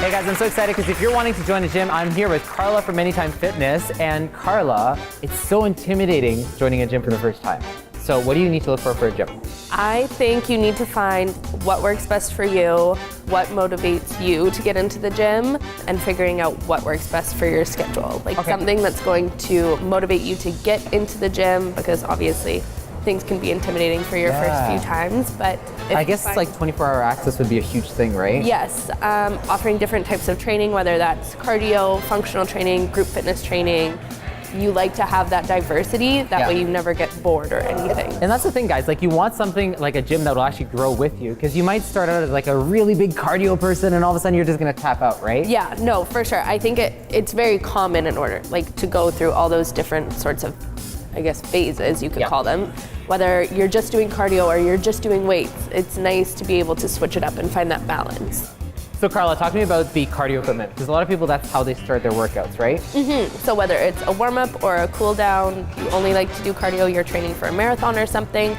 Hey guys, I'm so excited because if you're wanting to join a gym, I'm here with Carla from Anytime Fitness. And Carla, it's so intimidating joining a gym for the first time. So what do you need to look for a gym? I think you need to find what works best for you, what motivates you to get into the gym, and figuring out what works best for your schedule. Like something that's going to motivate you to get into the gym, because obviously things can be intimidating for your first few times, but I guess like 24-hour access would be a huge thing, right? Yes, offering different types of training, whether that's cardio, functional training, group fitness training. You like to have that diversity, that way you never get bored or anything. And that's the thing, guys, like you want something like a gym that will actually grow with you, because you might start out as like a really big cardio person and all of a sudden you're just gonna tap out, right? Yeah, no, for sure. I think it's very common in order like to go through all those different sorts of, I guess, phases, you could call them. Whether you're just doing cardio or you're just doing weights, it's nice to be able to switch it up and find that balance. So Carla, talk to me about the cardio equipment, because a lot of people, that's how they start their workouts, right? So whether it's a warm-up or a cool-down, you only like to do cardio, you're training for a marathon or something,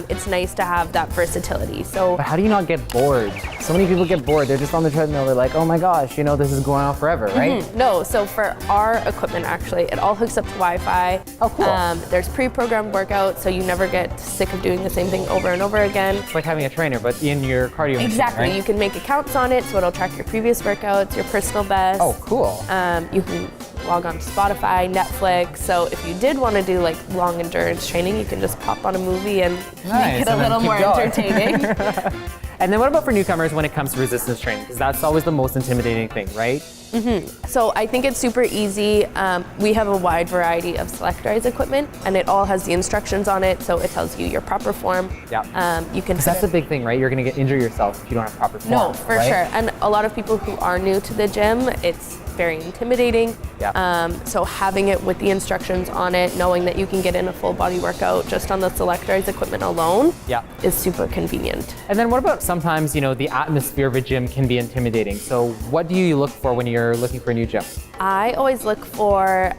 it's nice to have that versatility. So, but how do you not get bored? So many people get bored. They're just on the treadmill. They're like, oh my gosh, you know, this is going on forever, right? No, so for our equipment, actually, it all hooks up to Wi-Fi. Oh, cool. There's pre-programmed workouts, so you never get sick of doing the same thing over and over again. It's like having a trainer, but in your cardio machine, Exactly. right? You can make accounts on it, so it'll track your previous workouts, your personal best. Oh, cool. You can log on to Spotify, Netflix. So if you did want to do like long endurance training, you can just pop on a movie and make it a little more entertaining. And then what about for newcomers when it comes to resistance training? Because that's always the most intimidating thing, right? So I think it's super easy. We have a wide variety of selectorized equipment, and it all has the instructions on it, so it tells you your proper form. Yeah. You can. Because that's the big thing, right? You're going to injure yourself if you don't have proper form. No, for right? sure. And a lot of people who are new to the gym, it's very intimidating. Yeah. So having it with the instructions on it, knowing that you can get in a full body workout just on the selectorized equipment alone, is super convenient. And then what about sometimes, you know, the atmosphere of a gym can be intimidating. So what do you look for when you're looking for a new gym? I always look for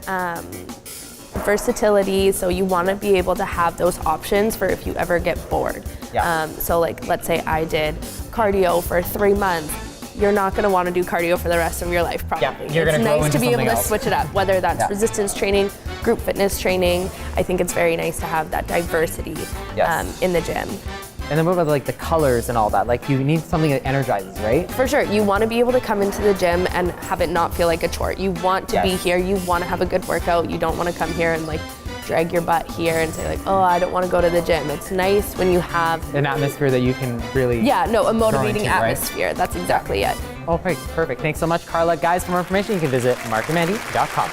versatility, so you want to be able to have those options for if you ever get bored. So like, let's say I did cardio for 3 months. You're not going to want to do cardio for the rest of your life, probably. You're it's go nice to be able to else. switch it up, whether that's resistance training, group fitness training. I think it's very nice to have that diversity in the gym. And then what about like the colors and all that? Like you need something that energizes, right? For sure. You want to be able to come into the gym and have it not feel like a chore. You want to be here. You want to have a good workout. You don't want to come here and like drag your butt here and say like, oh, I don't want to go to the gym. It's nice when you have an atmosphere that you can really a motivating atmosphere. Right? That's exactly it. Oh, perfect. Thanks so much, Carla. Guys, for more information, you can visit markandmandy.com.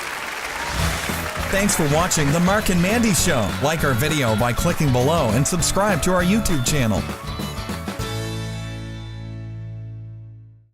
Thanks for watching The Marc and Mandy Show. Like our video by clicking below and subscribe to our YouTube channel.